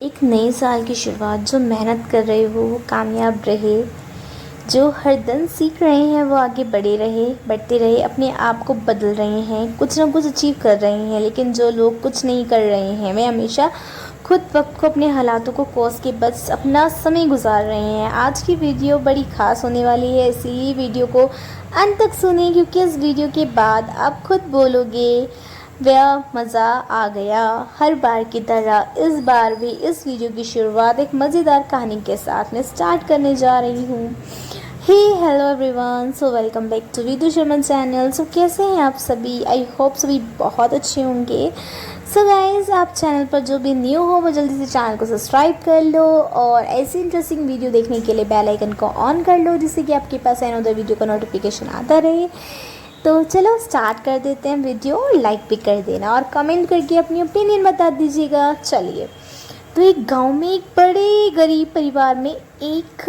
एक नए साल की शुरुआत जो मेहनत कर रहे हो वो कामयाब रहे। जो हर दिन सीख रहे हैं वो आगे बढ़ते रहे, अपने आप को बदल रहे हैं, कुछ ना कुछ अचीव कर रहे हैं। लेकिन जो लोग कुछ नहीं कर रहे हैं वे हमेशा खुद वक्त को, अपने हालातों को कोस के बस अपना समय गुजार रहे हैं। आज की वीडियो बड़ी ख़ास होने वाली है, इसीलिए वीडियो को अंत तक सुनें, क्योंकि इस वीडियो के बाद आप खुद बोलोगे वह मज़ा आ गया। हर बार की तरह इस बार भी इस वीडियो की शुरुआत एक मज़ेदार कहानी के साथ में स्टार्ट करने जा रही हूँ। Hey hello everyone, so welcome back to Vidu Sharma channel. So कैसे हैं आप सभी? आई होप सभी बहुत अच्छे होंगे। सो गाइज़, आप चैनल पर जो भी न्यू हो वो जल्दी से चैनल को सब्सक्राइब कर लो और ऐसी इंटरेस्टिंग वीडियो देखने के लिए बेल आइकन को ऑन कर लो, जिससे कि आपके पास अनदर वीडियो का नोटिफिकेशन आता रहे। तो चलो स्टार्ट कर देते हैं वीडियो। लाइक भी कर देना और कमेंट करके अपनी ओपिनियन बता दीजिएगा। चलिए, तो एक गांव में एक बड़े गरीब परिवार में एक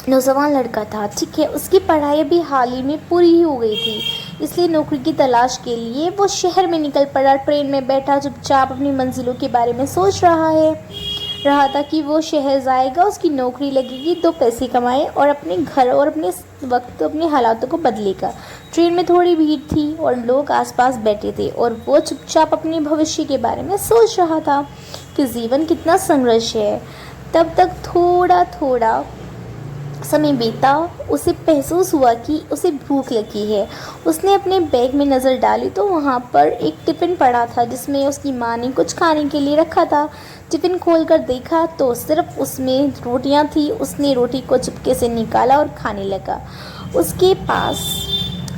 नौजवान लड़का था। ठीक है, उसकी पढ़ाई अभी हाल ही में पूरी ही हो गई थी, इसलिए नौकरी की तलाश के लिए वो शहर में निकल पड़ा। ट्रेन में बैठा चुपचाप अपनी मंजिलों के बारे में सोच रहा था कि वो शहर जाएगा, उसकी नौकरी लगेगी, 2 पैसे कमाए और अपने घर और अपने वक्त, अपने हालातों को बदलेगा। ट्रेन में थोड़ी भीड़ थी और लोग आसपास बैठे थे और वो चुपचाप अपने भविष्य के बारे में सोच रहा था कि जीवन कितना संघर्ष है। तब तक थोड़ा थोड़ा समय बीता, उसे महसूस हुआ कि उसे भूख लगी है। उसने अपने बैग में नज़र डाली तो वहाँ पर एक टिफ़िन पड़ा था जिसमें उसकी माँ ने कुछ खाने के लिए रखा था। टिफ़िन खोलकर देखा तो सिर्फ उसमें रोटियाँ थी। उसने रोटी को चुपके से निकाला और खाने लगा। उसके पास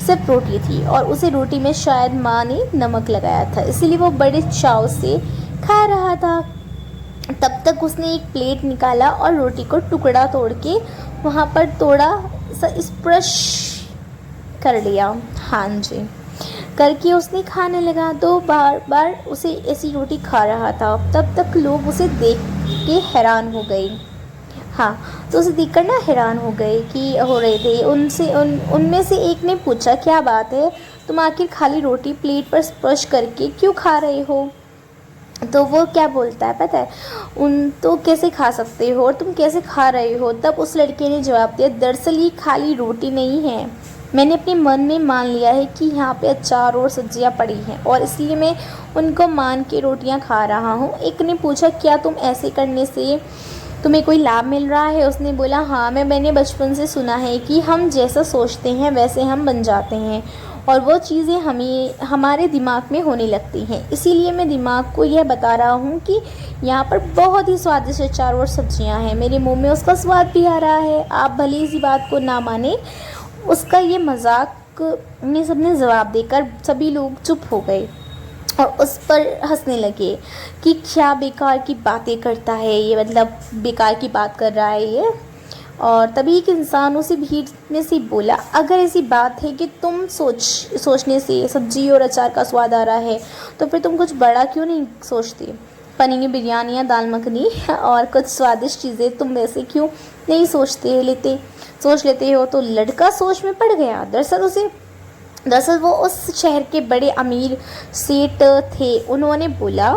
सिर्फ रोटी थी और उसे रोटी में शायद माँ ने नमक लगाया था, इसीलिए वो बड़े चाव से खा रहा था। तब तक उसने एक प्लेट निकाला और रोटी को टुकड़ा तोड़ के वहाँ पर थोड़ा सा स्पर्श कर लिया। हाँ जी, करके उसने खाने लगा। तो बार बार उसे ऐसी रोटी खा रहा था। तब तक लोग उसे देख के हैरान हो गए। हाँ, तो उसे देखकर ना हैरान हो रहे थे। उनमें से एक ने पूछा, क्या बात है, तुम आखिर खाली रोटी प्लेट पर स्पर्श करके क्यों खा रहे हो? तो वो क्या बोलता है पता है, तो कैसे खा सकते हो और तुम कैसे खा रहे हो? तब उस लड़के ने जवाब दिया, दरअसल ये खाली रोटी नहीं है, मैंने अपने मन में मान लिया है कि यहाँ पे अचार और सब्जियाँ पड़ी हैं और इसलिए मैं उनको मान के रोटियाँ खा रहा हूँ। एक ने पूछा, क्या तुम ऐसे करने से तुम्हें कोई लाभ मिल रहा है? उसने बोला, हाँ, मैंने बचपन से सुना है कि हम जैसा सोचते हैं वैसे हम बन जाते हैं और वो चीज़ें हमारे दिमाग में होने लगती हैं। इसीलिए मैं दिमाग को यह बता रहा हूँ कि यहाँ पर बहुत ही स्वादिष्ट अचार और सब्जियाँ हैं, मेरे मुंह में उसका स्वाद भी आ रहा है। आप भले इसी बात को ना माने। उसका ये मजाक में सबने जवाब देकर सभी लोग चुप हो गए और उस पर हंसने लगे कि क्या बेकार की बातें करता है ये, मतलब बेकार की बात कर रहा है ये। और तभी एक इंसान उसे भीड़ में से बोला, अगर ऐसी बात है कि तुम सोचने से सब्जी और अचार का स्वाद आ रहा है तो फिर तुम कुछ बड़ा क्यों नहीं सोचते? पनीर बिरयानी या दाल मखनी और कुछ स्वादिष्ट चीज़ें तुम वैसे क्यों नहीं सोच लेते हो? तो लड़का सोच में पड़ गया। दरअसल वो उस शहर के बड़े अमीर सेठ थे। उन्होंने बोला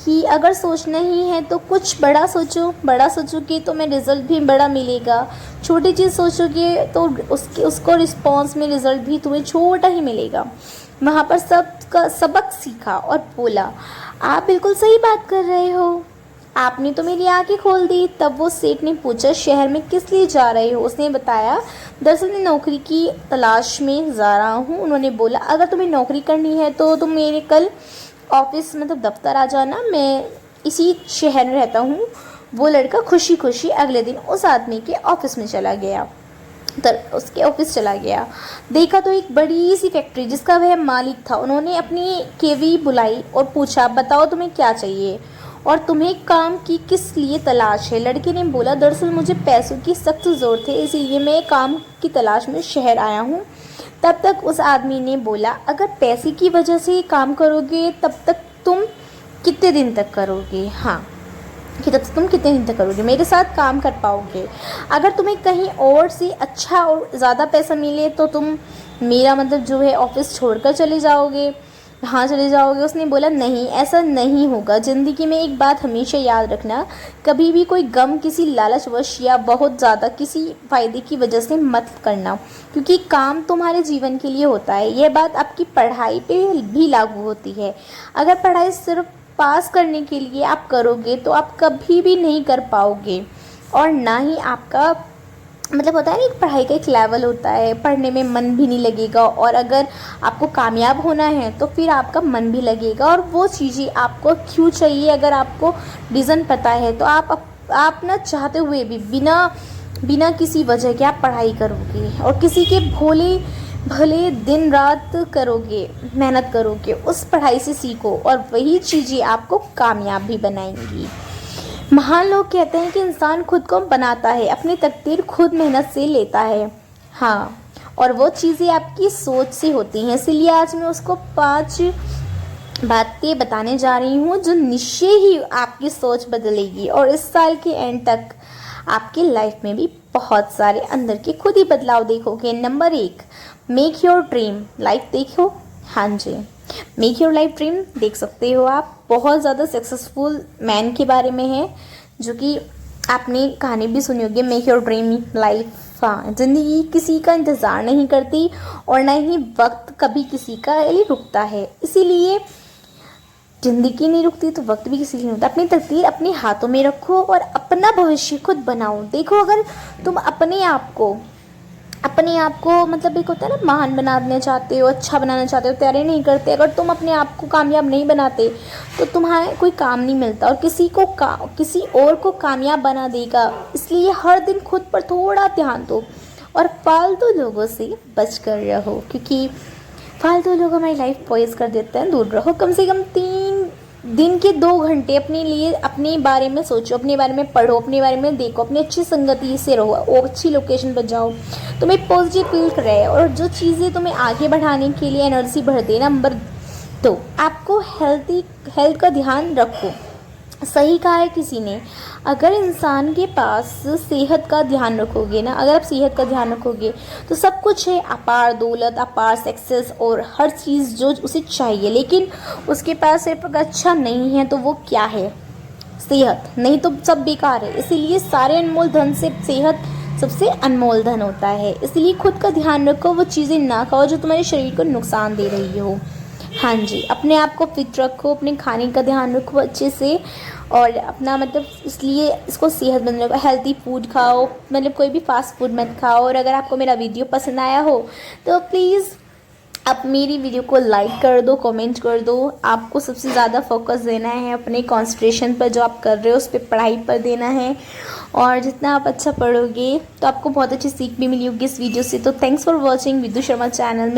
कि अगर सोचना ही है तो कुछ बड़ा सोचोगे तो मैं रिज़ल्ट भी बड़ा मिलेगा, छोटी चीज़ सोचोगे तो उसको रिस्पॉन्स में रिज़ल्ट भी तुम्हें छोटा ही मिलेगा। वहाँ पर सबका सबक सीखा और बोला, आप बिल्कुल सही बात कर रहे हो, आपने तो मेरी आंखें खोल दी। तब वो सेठ ने पूछा, शहर में किस लिए जा रहे हो? उसने बताया, दरअसल मैं नौकरी की तलाश में जा रहा हूँ। उन्होंने बोला, अगर तुम्हें नौकरी करनी है तो तुम मेरे कल ऑफिस मतलब दफ्तर आ जाना, मैं इसी शहर में रहता हूँ। वो लड़का खुशी खुशी अगले दिन उस आदमी के ऑफिस में चला गया। उसके ऑफिस चला गया। देखा तो एक बड़ी सी फैक्ट्री जिसका वह मालिक था। उन्होंने अपनी केवी बुलाई और पूछा, बताओ तुम्हें क्या चाहिए और तुम्हें काम की किस लिए तलाश है? लड़के ने बोला, दरअसल मुझे पैसों की सख्त ज़रूरत है, इसीलिए मैं काम की तलाश में शहर आया हूँ। तब तक उस आदमी ने बोला, अगर पैसे की वजह से काम करोगे तब तक तुम कितने दिन तक करोगे? हाँ, कि तब तक तुम कितने दिन तक करोगे, मेरे साथ काम कर पाओगे? अगर तुम्हें कहीं और से अच्छा और ज़्यादा पैसा मिले तो तुम मेरा मतलब जो है ऑफिस छोड़कर चले जाओगे? हाँ चले जाओगे। उसने बोला नहीं, ऐसा नहीं होगा। ज़िंदगी में एक बात हमेशा याद रखना, कभी भी कोई गम किसी लालचवश या बहुत ज़्यादा किसी फ़ायदे की वजह से मत करना, क्योंकि काम तुम्हारे जीवन के लिए होता है। यह बात आपकी पढ़ाई पे भी लागू होती है। अगर पढ़ाई सिर्फ पास करने के लिए आप करोगे तो आप कभी भी नहीं कर पाओगे, और ना ही आपका मतलब होता है ना, एक पढ़ाई का एक लेवल होता है, पढ़ने में मन भी नहीं लगेगा। और अगर आपको कामयाब होना है तो फिर आपका मन भी लगेगा, और वो चीज़ें आपको क्यों चाहिए अगर आपको रीज़न पता है तो आप ना चाहते हुए भी बिना किसी वजह के आप पढ़ाई करोगे, और किसी के भले दिन रात करोगे, मेहनत करोगे, उस पढ़ाई से सीखो, और वही चीज़ें आपको कामयाब भी बनाएंगी। महान लोग कहते हैं कि इंसान खुद को बनाता है, अपनी तकदीर खुद मेहनत से लेता है। हाँ, और वो चीज़ें आपकी सोच से होती हैं। इसलिए आज मैं उसको 5 बातें बताने जा रही हूँ जो निश्चय ही आपकी सोच बदलेगी, और इस साल के एंड तक आपकी लाइफ में भी बहुत सारे अंदर के खुद ही बदलाव देखोगे। Number 1, make your dream life देखो। हाँ जी, मेक योर लाइफ ड्रीम देख सकते हो आप। बहुत ज़्यादा सक्सेसफुल मैन के बारे में है, जो कि आपने कहानी भी सुनी होगी, मेक योर ड्रीम लाइफ। हाँ, ज़िंदगी किसी का इंतज़ार नहीं करती, और ना ही वक्त कभी किसी का लिए रुकता है। इसीलिए ज़िंदगी नहीं रुकती तो वक्त भी किसी की नहीं रुकता। अपनी तकदीर अपने हाथों में रखो और अपना भविष्य खुद बनाओ। देखो, अगर तुम अपने आप को मतलब एक होता है ना, महान बनाना चाहते हो, अच्छा बनाना चाहते हो, तैयारी नहीं करते, अगर तुम अपने आप को कामयाब नहीं बनाते तो तुम्हारा कोई काम नहीं मिलता, और किसी और को कामयाब बना देगा। इसलिए हर दिन खुद पर थोड़ा ध्यान दो, और फालतू लोगों से बच कर रहो, क्योंकि फालतू लोग हमारी लाइफ पॉइज कर देते हैं। दूर रहो। कम से कम 3 दिन के 2 घंटे अपने लिए, अपने बारे में सोचो, अपने बारे में पढ़ो, अपने बारे में देखो, अपनी अच्छी संगति से रहो, और अच्छी लोकेशन पर जाओ, तुम्हें पॉजिटिव फील करे, और जो चीज़ें तुम्हें आगे बढ़ाने के लिए एनर्जी भर दे। नंबर 2, आपको हेल्थ का ध्यान रखो। सही कहा है किसी ने, अगर इंसान के पास सेहत का ध्यान रखोगे ना, अगर आप सेहत का ध्यान रखोगे तो सब कुछ है, अपार दौलत, अपार सक्सेस, और हर चीज़ जो उसे चाहिए। लेकिन उसके पास सिर्फ अगर अच्छा नहीं है तो वो क्या है? सेहत नहीं तो सब बेकार है। इसीलिए सारे अनमोल धन से सेहत सबसे अनमोल धन होता है। इसलिए खुद का ध्यान रखो, वो चीज़ें ना खाओ जो तुम्हारे शरीर को नुकसान दे रही हो। हाँ जी, अपने आप को फिट रखो, अपने खाने का ध्यान रखो अच्छे से, और अपना मतलब इसलिए इसको सेहत बनने का हेल्दी फूड खाओ, मतलब कोई भी फास्ट फूड मत खाओ। और अगर आपको मेरा वीडियो पसंद आया हो तो प्लीज़ आप मेरी वीडियो को लाइक कर दो, कमेंट कर दो। आपको सबसे ज़्यादा फोकस देना है अपने कंसंट्रेशन पर, जो आप कर रहे हो उस पर, पढ़ाई पर देना है। और जितना आप अच्छा पढ़ोगे तो आपको बहुत अच्छी सीख भी मिली होगी इस वीडियो से। तो thanks for watching विद्यु Sharma channel.